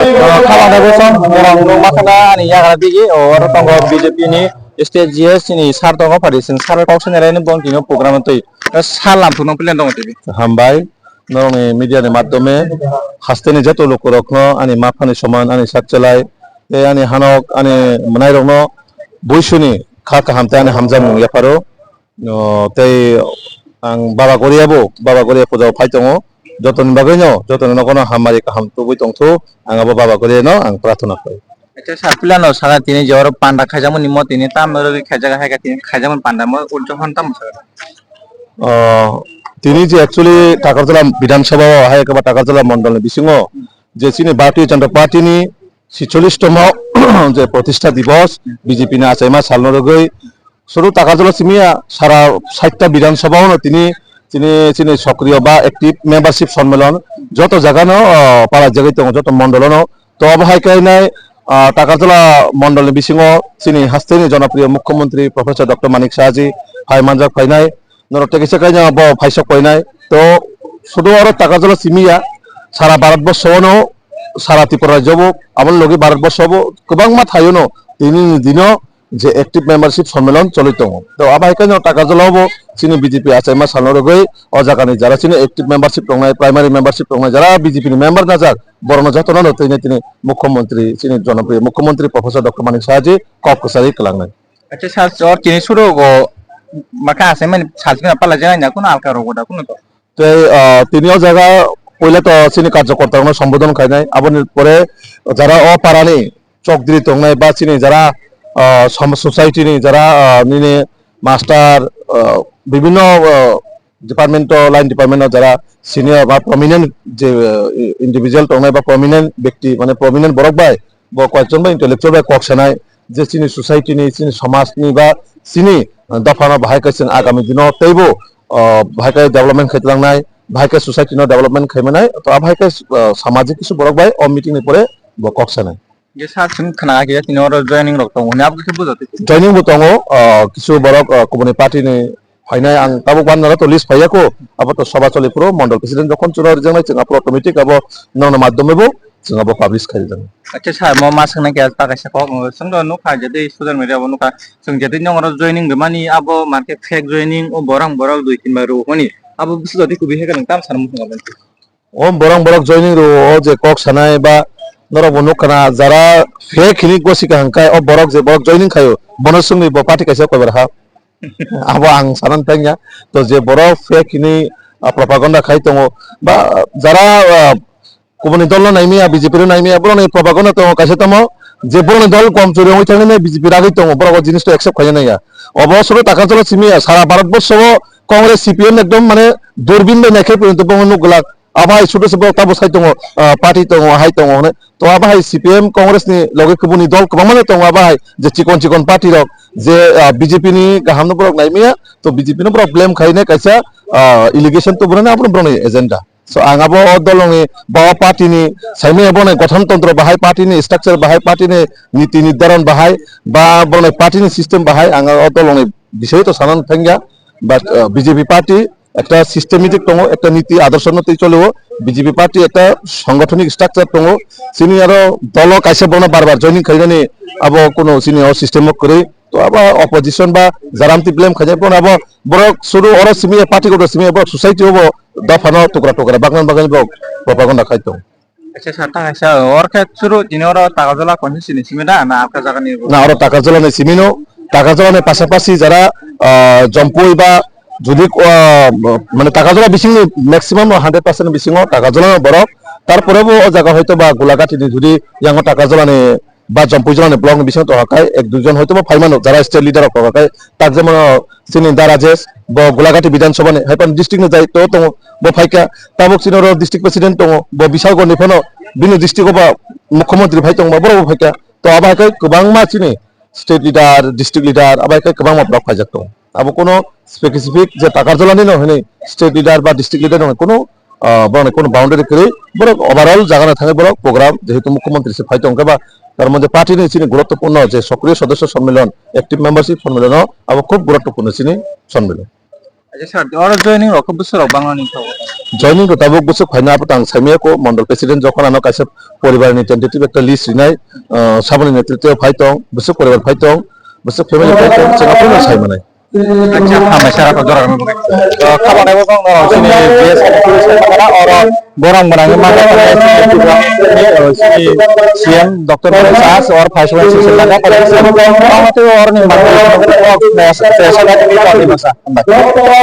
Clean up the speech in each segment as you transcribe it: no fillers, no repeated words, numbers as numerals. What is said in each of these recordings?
Kawan aku son orang rumah kana ani ya kana bigi or tonggo BJP ni state GS ni sar tonggo parisin sar kau senera ni bong kino program tu salam tu nong pilihan tonggo tibi হামবাই নরং মিডিয়ার মাধ্যমে হাসতেনি যত লোক রক্ষণ আনি মাফানি সমান আনি সাকচেলাই এ আনি হানক আনি মনাই রং বৈশুনি খা হামতে আনি হামজাম ইয়াফারো তাই আং বাবা করিয়া পূজাও ফাই দङ যতন বাগৈনো যতন নকনো হামারি কাহাম তুবুই দংথো আঙাবো বাবা করিয়া ন আং প্রার্থনা করি Acha sar pilihan no saga tini jawar panda khajamun ni mo tini tam rogi khajaga hai ka tini khajamun panda mo uljo hon tam saga তিনি যে অ্যাকচুয়ালি টাকারতলা বিধানসভা হয় একেবারে টাকারতলা মন্ডলের বিসিং যে চিনি ভারতীয় জনতা পার্টিনি 46তম যে প্রতিষ্ঠা দিবস বিজেপি না আচাইমা সালনরগৈ শুধু টাকারতলা সিমিয়া সারা 60টা বিধানসভাও তিনি তিনি তিনি সক্রিয় বা অ্যাক্টিভ মেম্বারশিপ সম্মেলন যত জায়গানো পাড়া জায়গায় দङ যত মন্ডলনো তো অবহাইকাই নাই টাকারতলা মন্ডলের বিসিং চিনি হাস্তেনি জনপ্রিয় মুখ্যমন্ত্রী প্রফেসর ডক্টর মানিক সাহাজি হাই মানজাক ফাইনাই নরতে কিছু কাজ ফাইসক কইনাই তো শুধু আর টাকারতলা সিমিয়া সারা ভারতবর্ষনো সারা ত্রিপুরা রাজ্যবো আমার লগে ভারতবর্ষ হবো গোবাং মা থাইনো তিনি দিনও যে অ্যাক্টিভ মেম্বারশিপ সম্মেলন চলিত তো আবাইকানো টাকারতলা হবো চিনি বিজেপি আছে মা সালনরগৈ অজাগানি যারা চিনি অ্যাক্টিভ মেম্বারশিপ দংনাই প্রাইমারি মেম্বারশিপ দংনাই যারা বিজেপি মেম্বার না যাক বড় যতন তিনি তিনি মুখ্যমন্ত্রী চিনি জনপ্রিয় মুখ্যমন্ত্রী প্রফেসর ডক্টর মানিক সাহাজি কক কসারি কলাংনাই Acha sar or tini suru go maka ase men sajina pala jana na kuno alka rogo da kuno to তো তিনিও জায়গা পইলে তো চিনি কার্যকর্তা সম্বোধন খাই নাই আবার পরে যারা অপারানি চকদিরি তংনাই বা চিনি যারা সোসাইটিনি যারা নিনে মাস্টার বিভিন্ন ডিপার্টমেন্ট লাইন ডিপার্টমেন্ট যারা সিনিয়র বা প্রমিনেন্ট যে ইন্ডিভিজুয়াল তংনাই বা প্রমিনেন্ট ব্যক্তি মানে প্রমিনেন্ট বরক বাই কয়েকজন বা ইন্টেলেকচুয়াল বা কক্সানাই যে চিনি সোসাইটিনি চিনি সমাজনি বা চিনি দফানো বাহাই কাইছেন আগামী দিনত তৈব ভাইকে ডেভেলপমেন্ট খাইতলাংনাই ভাইকে সোসাইটি নো ডেভেলপমেন্ট খাইমানাই তো ভাইকে সামাজিক কিছু বরক বাই অ মিটিং নি পরে বককসানাই je sar sun khana ge tini or joining rok to ne abu ke bujate joining বতঙ্গ কিছু বরক কমিউনি পার্টি নি ফাইনাই আং তাবো বান্নারা তো লিস্ট ফাইয়াকো আবার তো সভা চলে পুরো মন্ডল প্রেসিডেন্ট যখন চুনার জানাই চিং আপলো অটোমেটিক আবো নন মাধ্যমেবো চিং আবো পাবলিশ খাই জানো Acha sar mo ma sangna ke ta kaisa ko sung do no kha jade social media bo no ka sung jade nyong or joining be mani abo market fake joining o borang borang dui tin baru honi abo bisu jodi ku bihe kan tam sar mu ngaben O Borok joining rho ও যে cock সানাই বা নর বনু কানা যারা fake খিনি গসিকা হাঙ্কাই ও বরক যে বরক joining খায়ো বনসুংনি ব party কাইসা কইবার হা আবো আং সানান তাইয়া তো যে বরক ফেক খিনি প্রপাগান্ডা খাই তঙ বা যারা কোবনি দল নাইমিয়া বিজেপির নাইমিয়া বড় নাই প্রপাগান্ডা তঙ কাইসা তম যে বড় দল কম চুরি হই থাকলে বিজেপি রাগই তঙ বড় জিনিসটা অ্যাকসেপ্ট খাই নাইয়া অবসর টাকারতলা সিমিয়া সারা ভারতবর্ষ কংগ্রেস সিপিএম একদম মানে দূরবীন নাইখাই পর্যন্ত বঙ্গনু গোলাক আবাই ছোট ছোট তাবো সাই দङ পার্টি দङ হাই দङ তো আবাই সিপিএম কংগ্রেস নি লগে কুবুনি দল কবা মানে দङ আবাই যে চিকন চিকন পার্টি রক যে বিজেপি নি গাহাম ন বরক নাইমিয়া তো বিজেপি নো প্রবলেম খাইনে কাইসা ইলিগেশন তো বরনে আপন ব্রনে এজেন্ডা সো আঙাবো দলঙে বা পার্টি নি সাইমে বনে গঠনতন্ত্র বাহাই পার্টি নি স্ট্রাকচার বাহাই পার্টি নি নীতি নির্ধারণ বাহাই বা বনে পার্টি নি সিস্টেম বাহাই আঙা দলঙে বিষয় তো সানান থাঙ্গা বাট বিজেপি পার্টি একটা সিস্টেমেটিক দङ একটা নীতি আদর্শ নতি চলেও বিজেপি পার্টি একটা সাংগঠনিক স্ট্রাকচার দङ চিনি আরো দল কাইসা বনা বারবার জয়নিং খাইনানি আবো কোনো চিনি ও সিস্টেম করে তো আবার অপোজিশন বা জারামতি ব্লেম খাইজাই পন আবো বড় শুরু অর সিমিয়া পার্টি গটো সিমিয়া বড় সোসাইটি হবো দফানো টুকরা টুকরা বাগান বাগান বক প্রপাগান্ডা খাইতো Acha sar ta kaisa or ke suru tini or tagajola konsi sini simida na apka jaga ni না আরো টাকা জ্বালানে সিমিনো টাকা জ্বালানের পাশাপাশি যারা জম্পুই বা যদি মানে টাকা জ্বালা বিসিং ম্যাক্সিমাম 100% বিসিং টাকা জ্বালানো বরফ তারপরেও ও জায়গা হয়তো বা গোলাঘাটি যদি ইয়াং টাকা জ্বালানে বা জম্পুই জ্বালানে ব্লক বিসিং তো হাকায় এক দুজন হয়তো বা ফাইমানো যারা স্টেট লিডার হাকায় তাক যেমন চিনি দারাজেস ব গোলাঘাটি বিধানসভা নে হাইপান ডিস্ট্রিক্ট নে যাই তো তো ব ফাইকা তাবক চিনর ডিস্ট্রিক্ট প্রেসিডেন্ট তো ব বিশালগড় নিফানো বিনু ডিস্ট্রিক্ট বা মুখ্যমন্ত্রী ভাই তো বড় ফাইকা তো আবাকে গোবাং মা চিনি স্টেট লিডার ডিস্ট্রিক্ট লিডার আবাকে গোবাং মা ব্লক ফাইজাক তো আবো কোনো স্পেসিফিক যে টাকার জ্বালানি ন হনে স্টেট লিডার বা ডিস্ট্রিক্ট লিডার ন কোনো বড় কোনো বাউন্ডারি করে বড় ওভারঅল জায়গা থাকে বড় প্রোগ্রাম যেহেতু মুখ্যমন্ত্রী সে ফাইতো বা তার মধ্যে পার্টি নিয়ে চিনি গুরুত্বপূর্ণ যে সক্রিয় সদস্য সম্মেলন অ্যাক্টিভ মেম্বারশিপ সম্মেলন আবার খুব গুরুত্বপূর্ণ চিনি সম্মেলন aja sir oro joining rok busur bangani to joining তো তাবুক বছর ফাইনা আপতাং সামিয়া কো মন্ডল প্রেসিডেন্ট যখন আনো কাছে পরিবারনি টেন্টেটিভ একটা লিস্ট রিনাই সাবনি নেতৃত্বে ফাইতং বছর পরিবার ফাইতং বছর family ফাইতং চেনাপন সাইমানাই aja khamai sara ko dorang khabar ebo bang oro sini bias kara oro borang borang ma sini CM Dr. Sas or Vice President laga pada itu orang yang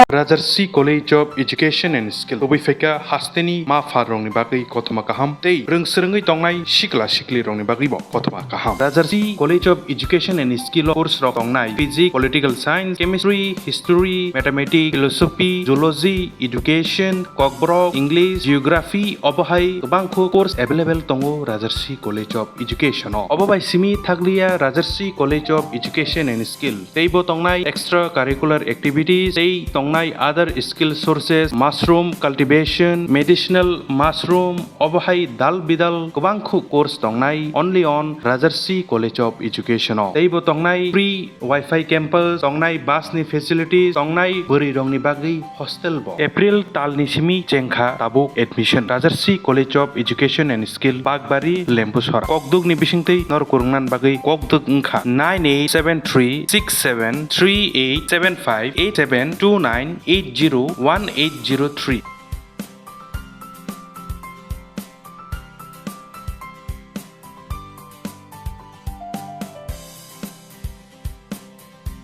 Rajarsi College of Education and Skill Obi Feka Hasteni Ma Farong ni Bagi Kotoma Kaham Tei Rung Serengai Tongnai Shikla Shikli Rong ni Bagi Bo Kotoma Kaham Rajarsi College of Education and Skill course Rong Tongnai Physics, Political Science, Chemistry, History, Mathematics, Philosophy, Zoology, Education, Kokborok, English, Geography, Obohai Bangko course available Tongo Rajarsi College of Education Obobai Simi Thaglia Rajarsi College of Education and Skill Tei Bo Tongnai extra curricular activities Tei Tongnai other skill sources mushroom cultivation medicinal mushroom Obohai Dal Bidal Bangko course Tongnai only on Rajarsi College of Education Tei Bo Tongnai free Wi-Fi campus Tongnai bus ni facilities Tongnai Buri Rong ni Bagi hostel bo April Tal ni Simi Chengkha Tabuk admission Rajarsi College of Education and Skill Bagbari Lempusora Kokduk ni Bisingtei Nor Kurungnan Bagi Kokduk Ngkha 987367387872980180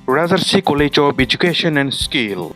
Rajarsi College of Education and Skill